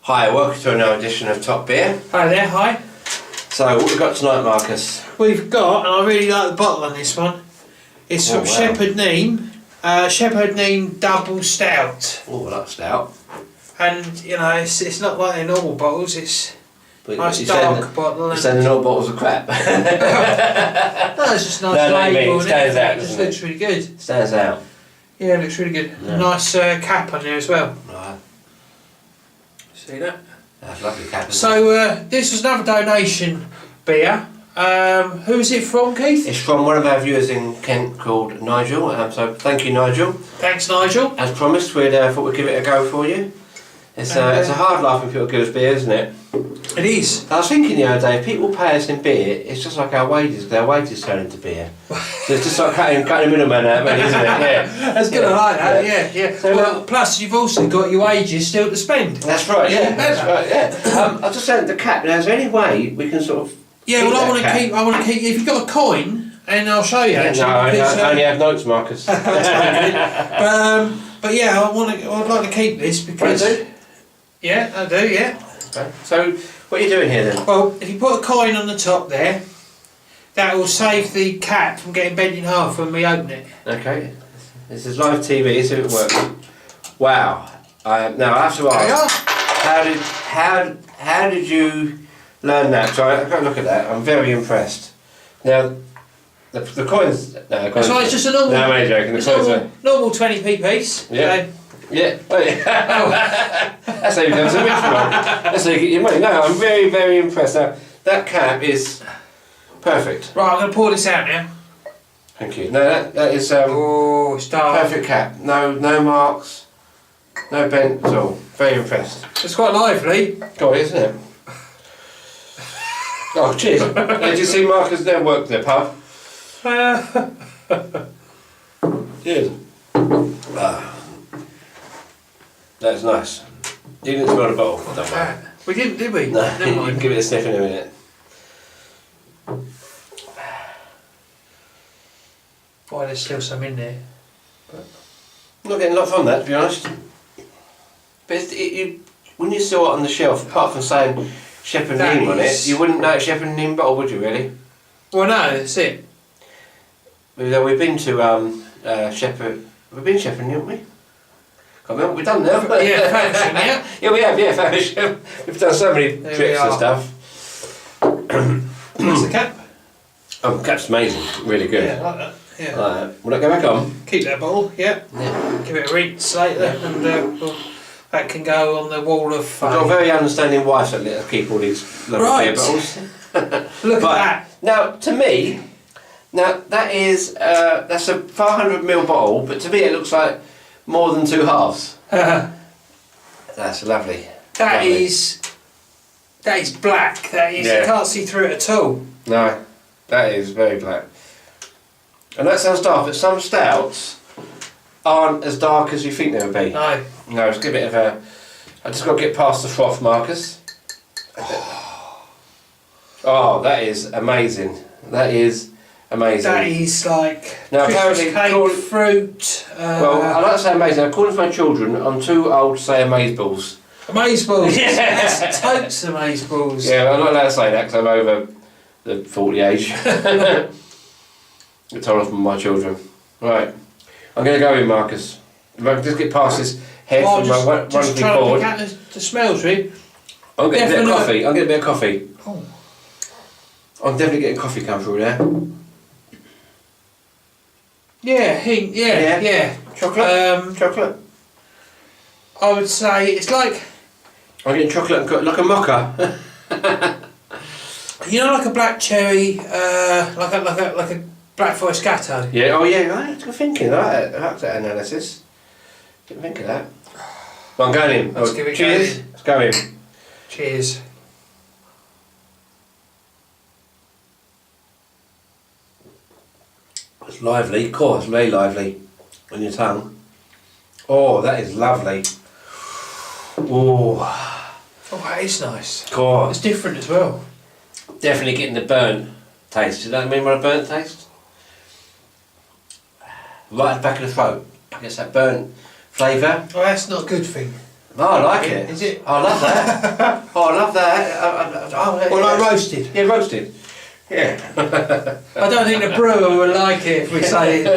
Hi, welcome to another edition of Top Beer. Hi there, hi. So, what we've got tonight, Marcus? We've got, and I really like the bottle on this one, it's from Shepherd Neame, Shepherd Neame Double Stout. Oh, I like Stout. And, you know, it's not like the normal bottles, it's a nice dark bottle. You're saying the normal bottles are crap? No, it's just a nice label. It stands out, it just doesn't looks really good. Stands out. Yeah, it looks really good. Yeah. Nice cap on there as well. Right. See that? That's a lovely cap. So, this was another donation beer. Who's it from, Keith? It's from one of our viewers in Kent called Nigel. So, thank you, Nigel. Thanks, Nigel. As promised, we thought we'd give it a go for you. It's a hard life when people give us beer, isn't it? It is. I was thinking the other day, if people pay us in beer, it's just like our wages, because our wages turn into beer. So it's just like cutting the middleman out, really, isn't it? Yeah. That's good, I like that, yeah. So, well, plus you've also got your wages still to spend. That's right, yeah. That's right, yeah. I was just saying the cap. Now, is there any way we can sort of? Yeah, well, I want to keep. If you've got a coin, and I'll show you. Actually, I only have notes, Marcus. But yeah, I'd like to keep this because. Yeah, I do. Yeah. Okay. So, what are you doing here then? Well, if you put a coin on the top there, that will save the cap from getting bent in half when we open it. Okay. This is live TV, so it works. Wow. Now I have to ask. How did you learn that? So I've got to look at that. I'm very impressed. Now, the coins. No, the coins. So it's just a normal. No, I'm only joking. The coins. Normal 20p piece. Yeah. Yeah. Oh, yeah. That's how you become so rich, Mark. That's how you get your money. No, I'm very, very impressed. Now, that cap is perfect. Right, I'm going to pour this out now. Thank you. No, that is it's dark. perfect cap. No marks, no bent at all. Very impressed. It's quite lively. God, isn't it? Oh, cheers. Did you see Marcus there work the pub? Cheers. That's nice. You didn't smell the bottle. Don't worry. We didn't, did we? No, Never you mind. can give it a sniff in a minute. Boy, there's still some in there. I'm not getting a lot from that, to be honest. But when you saw it on the shelf, apart from saying Shepherd Neame on it, you wouldn't know it's Shepherd Neame bottle, would you, really? Well, no, that's it. We've been to Shepherd. We've been Shepherd Neame, haven't we? Can't remember what we've done now. Yeah, Faversham, yeah. Yeah, we have, Faversham. We've done so many trips and stuff. What's the cap? Oh, the cap's amazing. Really good. Yeah, I like that. Yeah. Like that. Will that go back on? Keep that bottle, yeah. Give it a rinse later, and that can go on the wall of fame. I've got a very understanding wife that let us keep all these lovely beer bottles. Look at that. Now, to me, that is that's a 500ml bottle, but to me it looks like more than two halves. That's lovely. That is black. That is. Yeah. You can't see through it at all. No, that is very black. And that sounds dark, but some stouts aren't as dark as you think they would be. No. No, it's a bit of a. I just got to get past the froth, Marcus. Oh, that is amazing. That is amazing. That is like Now, Christmas apparently, cake, fruit. Well, I like to say amazing. According to my children, I'm too old to say amazeballs. Amazeballs. Yes, totes amazeballs. Yeah, I'm not allowed to say that because I'm over the 40 age. Get told off from my children. Right, I'm going to go in, Marcus. If I can just get past this head from my wonderfully board. Trying to pick out the smells, really. I'm getting a bit of coffee. I'm getting a bit of coffee. Oh. I'm definitely getting coffee come through there. Yeah, yeah. Chocolate? Chocolate? I would say it's like... I'm getting chocolate and like a mocha. You know, like a black cherry, like a black forest gatto. Yeah, oh yeah, right, good thinking. I like that analysis. Didn't think of that. Well, I'm going in. Let's give it a cheers. go. Let's go in. Cheers. It's lively, of course, very lively on your tongue. Oh, that is lovely. Oh, that is nice. God. It's different as well. Definitely getting the burnt taste. Do you know what I mean by a burnt taste? Right at the back of the throat. Gets that burnt flavour. Well, that's not a good thing. Oh, I like it. Is it? I love that. Oh, I love that. Or like roasted? Yeah, roasted. Yeah. I don't think the brewer would like it if we say it's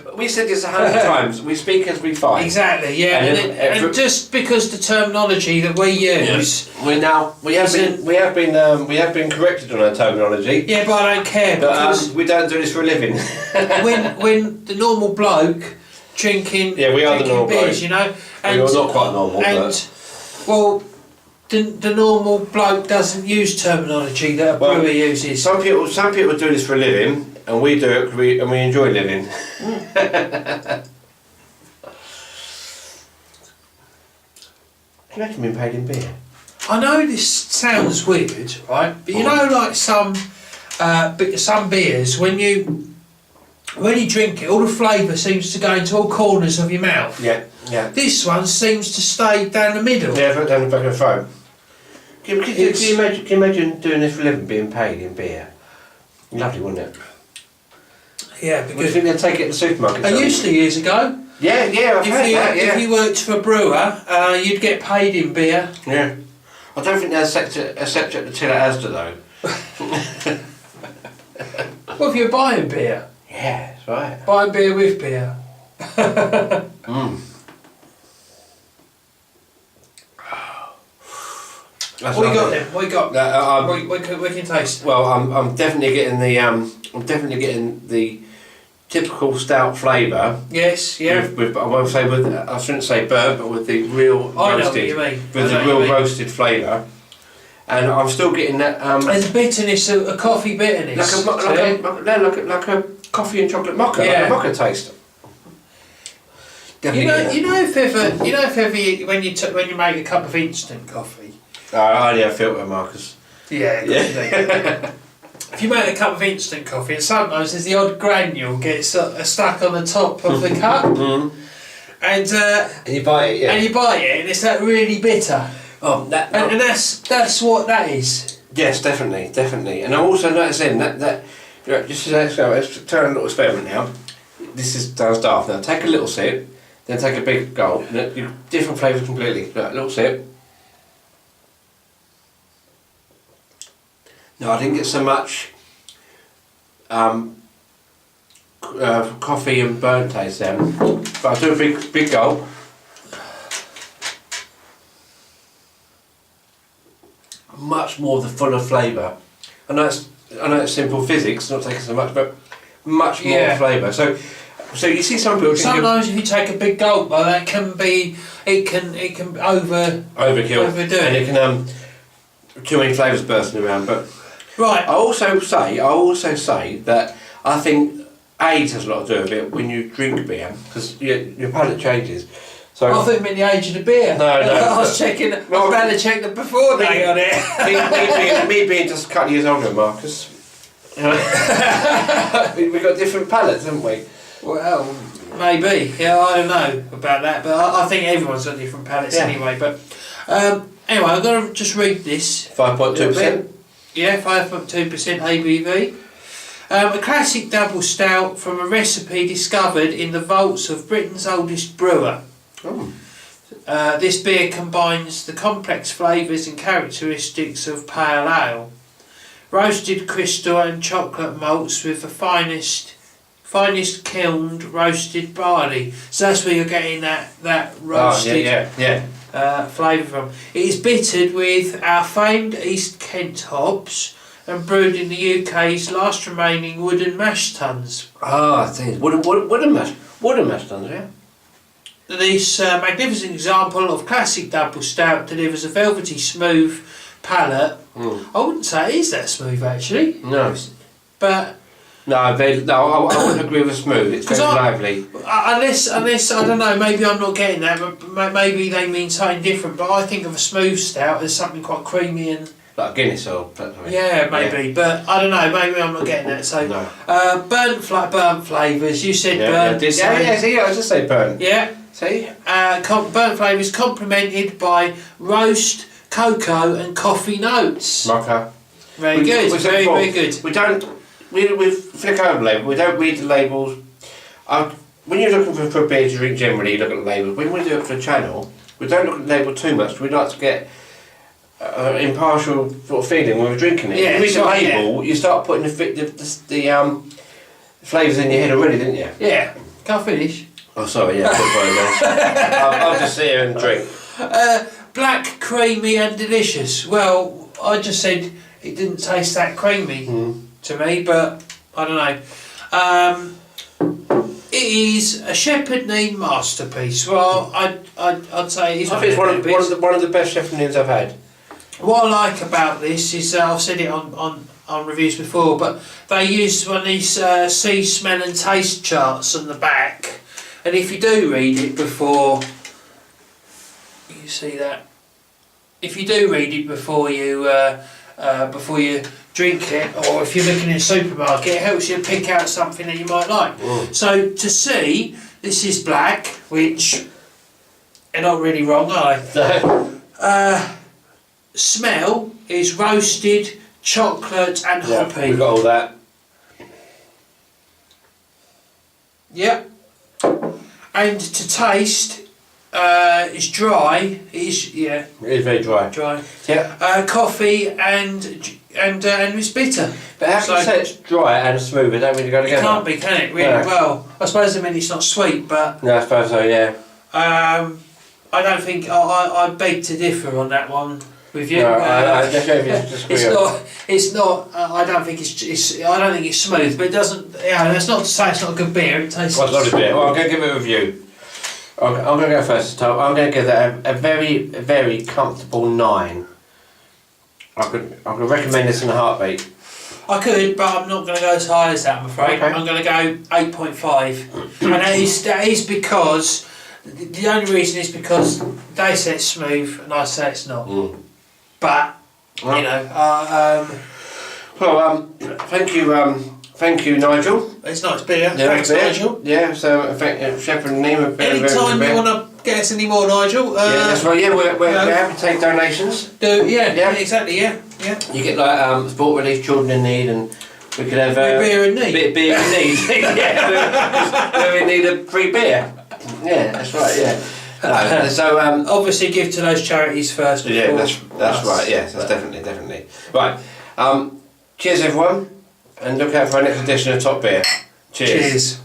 burnt. We said this 100 times. We speak as we find. Exactly, yeah. And just because the terminology that we use, we have been corrected on our terminology. yeah, but I don't care But because we don't do this for a living. when the normal bloke drinking, Yeah, we are the drinking normal beers, bloke. you know, and You're not quite normal, and well, the normal bloke doesn't use terminology that a brewer uses. Some people do this for a living, and we do it and we enjoy living. Can you imagine being paid in beer? I know this sounds weird, right? But you know, like some beers, when you drink it, all the flavour seems to go into all corners of your mouth. Yeah, yeah. This one seems to stay down the middle. Yeah, down the back of the throat. Can you imagine doing this for a living, being paid in beer? Lovely, wouldn't it? Yeah, Would you because think they'd take it to the supermarket? I used to years ago. Yeah, I've heard that, yeah. If you worked for a brewer, you'd get paid in beer. Yeah. I don't think they accept it at the till at Asda though. Well, if you're buying beer. Yeah, that's right. Buying beer with beer. That's What you got lovely. then? What you got? We can taste. Well, I'm definitely getting the typical stout flavour. Yes, yeah. With I won't say with, I shouldn't say burnt, but with the real I know what roasted, you mean. with the real roasted flavour, and I'm still getting that. There's a bitterness, a coffee bitterness. Like a coffee and chocolate mocha, like a mocha taste. You know if ever when you make a cup of instant coffee. I only have filter, Marcus. Yeah. If you make a cup of instant coffee, and sometimes there's the odd granule gets stuck on the top of the cup, and you bite it, and it's that really bitter. Oh, and that's what that is. Yes, definitely. And I'm also noticing that just let's turn a little experiment now. This is down daft. Now take a little sip, then take a big gulp. Different flavours completely. A little sip. No, I didn't get so much coffee and burnt taste there, but I do a big gulp. Much more of the fuller flavour. I know it's simple physics, not taking so much, but much more flavour. So you see some people. Sometimes if you take a big gulp, though, that can be it can overkill, overdo and it. it can too many flavours bursting around, but. Right. I also say that I think age has a lot to do with it when you drink beer, because your palate changes. So I thought you meant the age of the beer. No. I was checking. I was about to check the before date on it. me being just a couple of years older, Marcus. We've got different palates, haven't we? Well, maybe. Yeah, I don't know about that, but I think everyone's got different palates anyway. But anyway, I'm going to just read this. 5.2%. Yeah, 5.2% ABV. A classic double stout from a recipe discovered in the vaults of Britain's oldest brewer. Oh. This beer combines the complex flavours and characteristics of pale ale, roasted crystal and chocolate malts with the finest kilned roasted barley. So that's where you're getting that roasted flavour from. It is bittered with our famed East Kent hops and brewed in the UK's last remaining wooden mash tuns. Ah, I see. Wooden mash tuns, yeah. This magnificent example of classic double stout delivers a velvety smooth palate. I wouldn't say it is that smooth actually. No. But I wouldn't agree with smooth. It's very lively. Unless I don't know, maybe I'm not getting that, but maybe they mean something different. But I think of a smooth stout as something quite creamy and like Guinness or something. Yeah, maybe, but I don't know. Maybe I'm not getting that. So burnt flavours. You said burnt. I just say burnt. Yeah. See? Burnt flavours complemented by roast, cocoa, and coffee notes. Mocha. Very good. Very good. We flick over the label. We don't read the labels. when you're looking for a beer to drink generally, you look at the label. When we do it for the channel, we don't look at the label too much. We like to get impartial sort of feeling when we're drinking it. Yeah, If you read the so, label, you start putting the flavours in your head already, didn't you? Yeah. Can't finish. Oh, sorry, yeah. I'll just sit here and drink. Black, creamy and delicious. Well, I just said it didn't taste that creamy to me, but I don't know. It is a Shepherd Neame masterpiece. Well, I'd say it is. I think it's one of the best Shepherd Neames I've had. What I like about this is, I've said it on reviews before, but they use one of these see, smell and taste charts on the back, and if you do read it before, you see that, if you do read it before you drink it, or if you're looking in a supermarket, it helps you pick out something that you might like. So to see, this is black, which they're not really wrong, are they? Smell is roasted, chocolate and hoppy. We've got all that. Yep. And to taste, it's dry. It is very dry. Dry. Yeah. Coffee and it's bitter. But how can you say it's dry and smooth? They don't really go together. It can't be, can it? Really? No. Well, I suppose it's not sweet, but No, I suppose so. Yeah. I don't think I beg to differ on that one with you. No, I definitely disagree. It's not. I don't think it's. I don't think it's smooth, but it doesn't. Yeah, that's not to say it's not a good beer. It tastes. Well, it's not a beer. Well, I'm going to give it a review. I'm going to go first. So I'm going to give that a very, very comfortable 9. I could recommend this in a heartbeat. I could, but I'm not going to go as high as that, I'm afraid. Okay. I'm going to go 8.5. And that is because, the only reason is because they say it's smooth and I say it's not. But, you know, well, thank you, Nigel. it's nice beer. Yeah, Thanks, Nigel. Yeah, so thank Shepherd Neame. Anytime you want to get us any more, Nigel. Yeah, that's right. Yeah, we're happy to take donations. Yeah, exactly. Yeah. You get like sport relief, children in need, and we could have beer in need. Beer in need. Yeah, we need a free beer. Yeah, that's right. Yeah. No, so Obviously, give to those charities first. yeah, Before that's us. right. Yes, that's definitely right. Cheers, everyone, and look out for our next edition of Top Beer. Cheers. Cheers.